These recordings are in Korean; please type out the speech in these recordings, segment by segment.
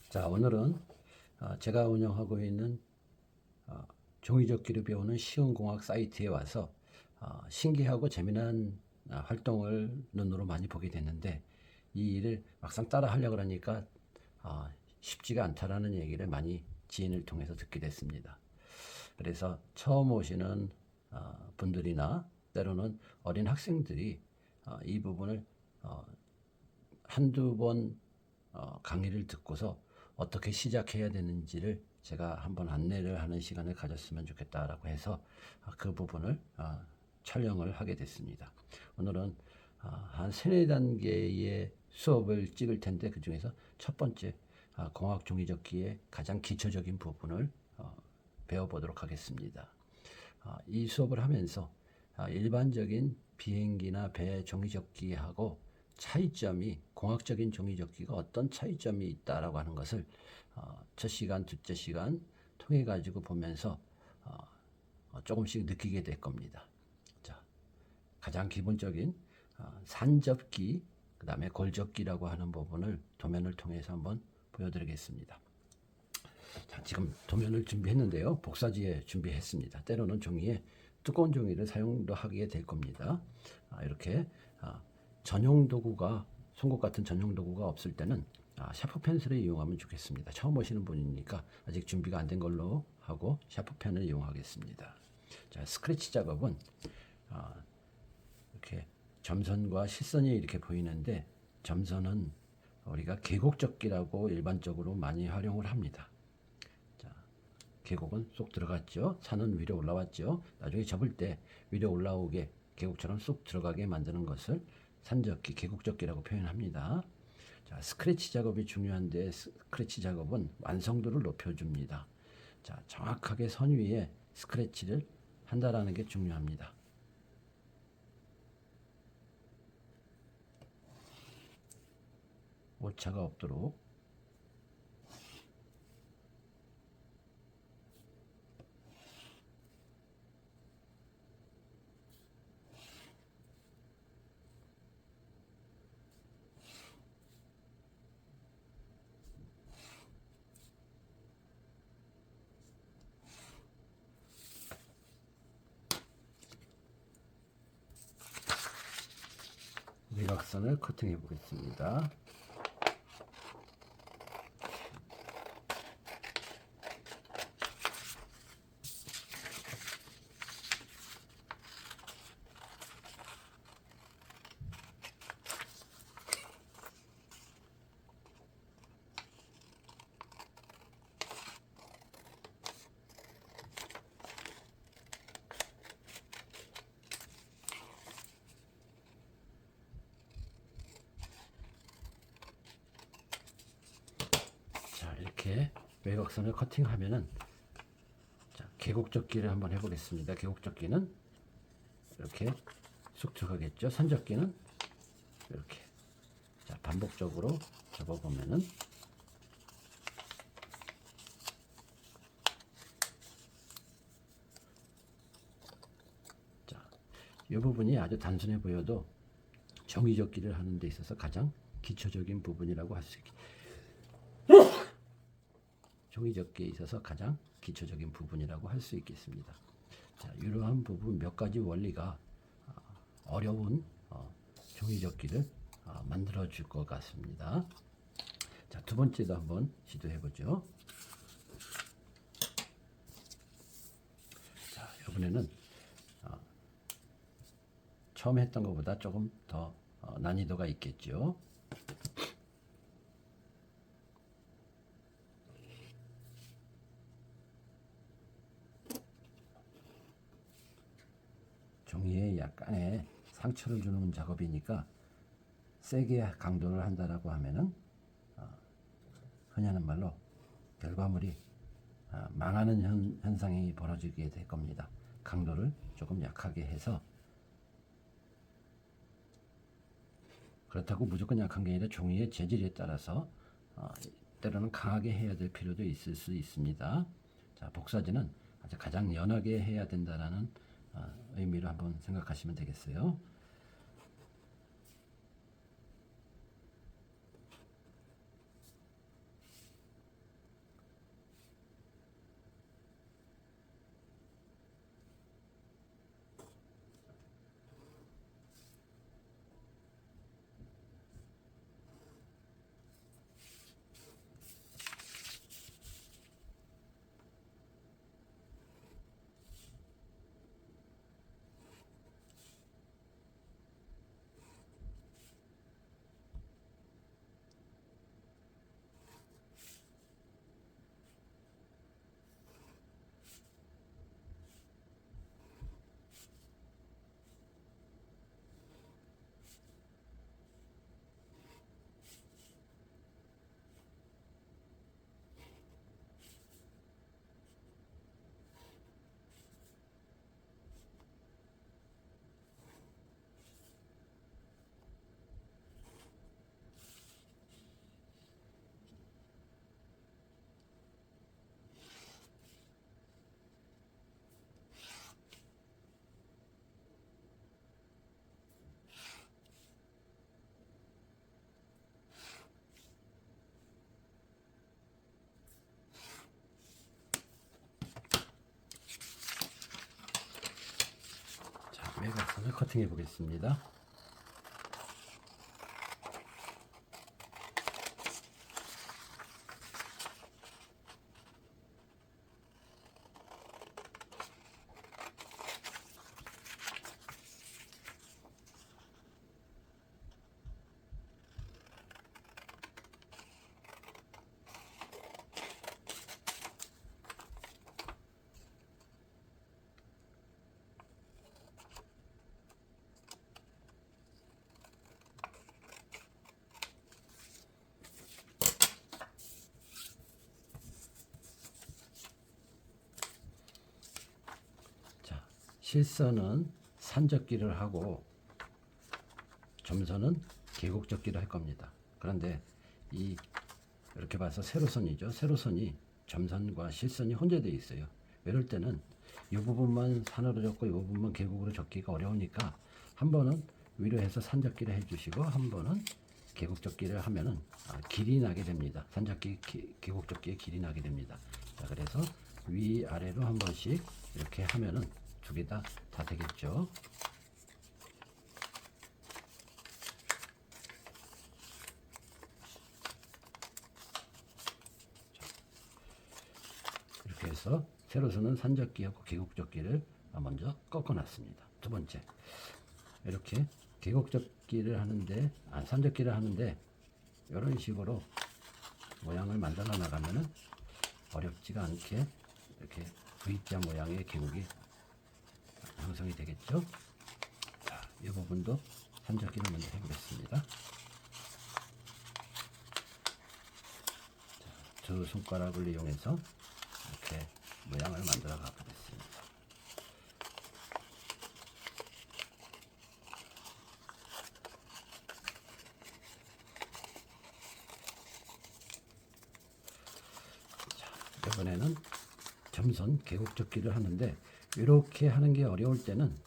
자, 오늘은 제가 운영하고 있는 종이접기를 배우는 시흥공학 사이트에 와서 신기하고 재미난 활동을 눈으로 많이 보게 됐는데, 이 일을 막상 따라 하려고 하니까 쉽지가 않다라는 얘기를 많이 지인을 통해서 듣게 됐습니다. 그래서 처음 오시는 분들이나 때로는 어린 학생들이 이 부분을 한두 번 강의를 듣고서 어떻게 시작해야 되는지를 제가 한번 안내를 하는 시간을 가졌으면 좋겠다라고 해서 그 부분을 촬영을 하게 됐습니다. 오늘은 한 세네 단계의 수업을 찍을 텐데, 그 중에서 첫 번째 공학 종이접기의 가장 기초적인 부분을 배워보도록 하겠습니다. 이 수업을 하면서 일반적인 비행기나 배 종이접기하고 차이점이, 공학적인 종이접기가 어떤 차이점이 있다라고 하는 것을 첫 시간, 둘째 시간 통해 가지고 보면서 조금씩 느끼게 될 겁니다. 자, 가장 기본적인 산접기, 그 다음에 골접기라고 하는 부분을 도면을 통해서 한번 보여드리겠습니다. 자, 지금 도면을 준비했는데요. 복사지에 준비했습니다. 때로는 종이에 두꺼운 종이를 사용도 하게 될 겁니다. 이렇게 전용 도구가, 송곳 같은 전용 도구가 없을 때는 샤프 펜슬을 이용하면 좋겠습니다. 처음 오시는 분이니까 아직 준비가 안 된 걸로 하고 샤프 펜을 이용하겠습니다. 자, 스크래치 작업은 이렇게 점선과 실선이 이렇게 보이는데, 점선은 우리가 계곡접기라고 일반적으로 많이 활용을 합니다. 자, 계곡은 쏙 들어갔죠. 산은 위로 올라왔죠. 나중에 접을 때 위로 올라오게 계곡처럼 쏙 들어가게 만드는 것을 산접기, 계곡접기라고 표현합니다. 자, 스크래치 작업이 중요한데, 스크래치 작업은 완성도를 높여줍니다. 자, 정확하게 선 위에 스크래치를 한다라는 게 중요합니다. 오차가 없도록. 외곽선을 커팅해 보겠습니다. 자, 이렇게 외곽선을 커팅하면은, 자, 계곡접기를 한번 해보겠습니다. 계곡접기는 이렇게 쑥 들어가겠죠. 선접기는 이렇게. 자, 반복적으로 접어보면은, 자, 이 부분이 아주 단순해 보여도 종이접기를 하는 데 있어서 가장 기초적인 부분이라고 할 수 있겠습니다. 종이접기에 있어서 가장 기초적인 부분이라고 할 수 있겠습니다. 자, 이러한 부분 몇 가지 원리가 어려운 종이접기를 만들어 줄 것 같습니다. 자, 두 번째도 한번 시도해 보죠. 자, 이번에는 처음 했던 것보다 조금 더 난이도가 있겠죠. 종이에 약간의 상처를 주는 작업이니까 세게 강도를 한다라고 하면은 흔히 하는 말로 결과물이 망하는 현상이 벌어지게 될 겁니다. 강도를 조금 약하게 해서, 그렇다고 무조건 약한 게 아니라 종이의 재질에 따라서 때로는 강하게 해야 될 필요도 있을 수 있습니다. 자, 복사지는 아주 가장 연하게 해야 된다라는 의미로 한번 생각하시면 되겠어요. 부분을 커팅해 보겠습니다. 실선은 산접기를 하고 점선은 계곡접기를 할 겁니다. 그런데 이렇게 봐서 세로선이죠. 세로선이 점선과 실선이 혼재되어 있어요. 이럴 때는 이 부분만 산으로 접고 이 부분만 계곡으로 접기가 어려우니까 한 번은 위로 해서 산접기를 해주시고 한 번은 계곡접기를 하면은 길이 나게 됩니다. 산접기, 계곡접기에 길이 나게 됩니다. 자, 그래서 위아래로 한 번씩 이렇게 하면은 두 개 다 되겠죠. 이렇게 해서 세로선은 산접기하고 계곡접기를 먼저 꺾어놨습니다. 두 번째, 이렇게 계곡접기를 하는데, 산접기를 하는데 이런 식으로 모양을 만들어 나가면은 어렵지가 않게 이렇게 V자 모양의 계곡이 형성이 되겠죠. 자, 이 부분도 산접기를 먼저 해보겠습니다. 자, 두 손가락을 이용해서 이렇게 모양을 만들어 가보겠습니다. 자, 이번에는 점선 계곡접기를 하는데 이렇게 하는 게 어려울 때는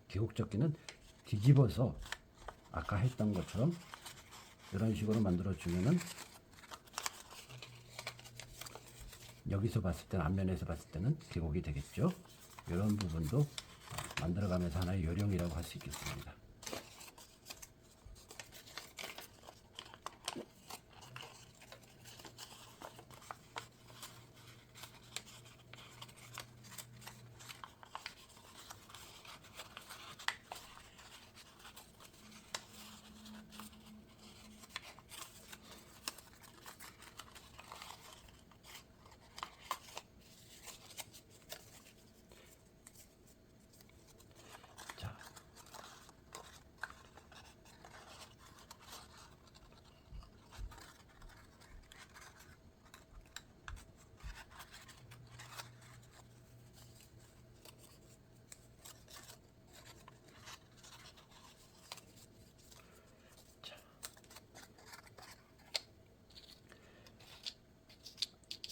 계곡접기는 뒤집어서 아까 했던 것처럼 이런 식으로 만들어 주면은 여기서 봤을 때는 앞면에서 봤을 때는 계곡이 되겠죠. 이런 부분도 만들어가면서 하나의 요령이라고 할 수 있겠습니다.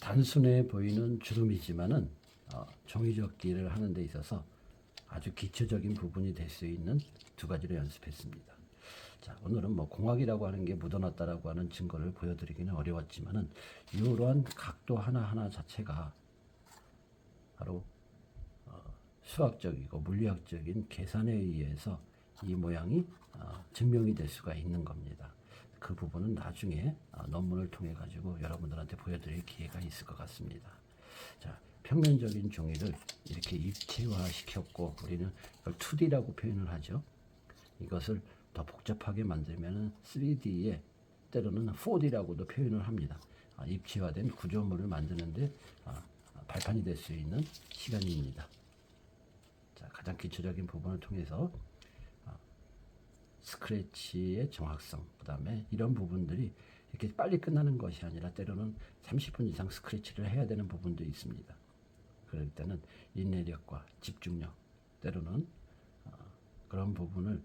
단순해 보이는 주름이지만은 종이접기를 하는 데 있어서 아주 기초적인 부분이 될 수 있는 두 가지를 연습했습니다. 자, 오늘은 뭐 공학이라고 하는 게 묻어놨다라고 하는 증거를 보여드리기는 어려웠지만은 이러한 각도 하나하나 자체가 바로 수학적이고 물리학적인 계산에 의해서 이 모양이 증명이 될 수가 있는 겁니다. 그 부분은 나중에 논문을 통해 가지고 여러분들한테 보여드릴 기회가 있을 것 같습니다. 자, 평면적인 종이를 이렇게 입체화 시켰고 우리는 이걸 2D라고 표현을 하죠. 이것을 더 복잡하게 만들면 3D에 때로는 4D라고도 표현을 합니다. 입체화된 구조물을 만드는데 발판이 될 수 있는 시간입니다. 자, 가장 기초적인 부분을 통해서 스크래치의 정확성, 그 다음에 이런 부분들이 이렇게 빨리 끝나는 것이 아니라 때로는 30분 이상 스크래치를 해야 되는 부분도 있습니다. 그럴 때는 인내력과 집중력, 때로는 그런 부분을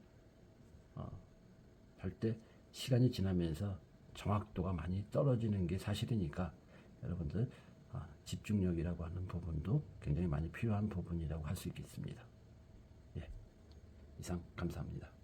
할 때 시간이 지나면서 정확도가 많이 떨어지는 게 사실이니까 여러분들 집중력이라고 하는 부분도 굉장히 많이 필요한 부분이라고 할 수 있겠습니다. 예, 이상 감사합니다.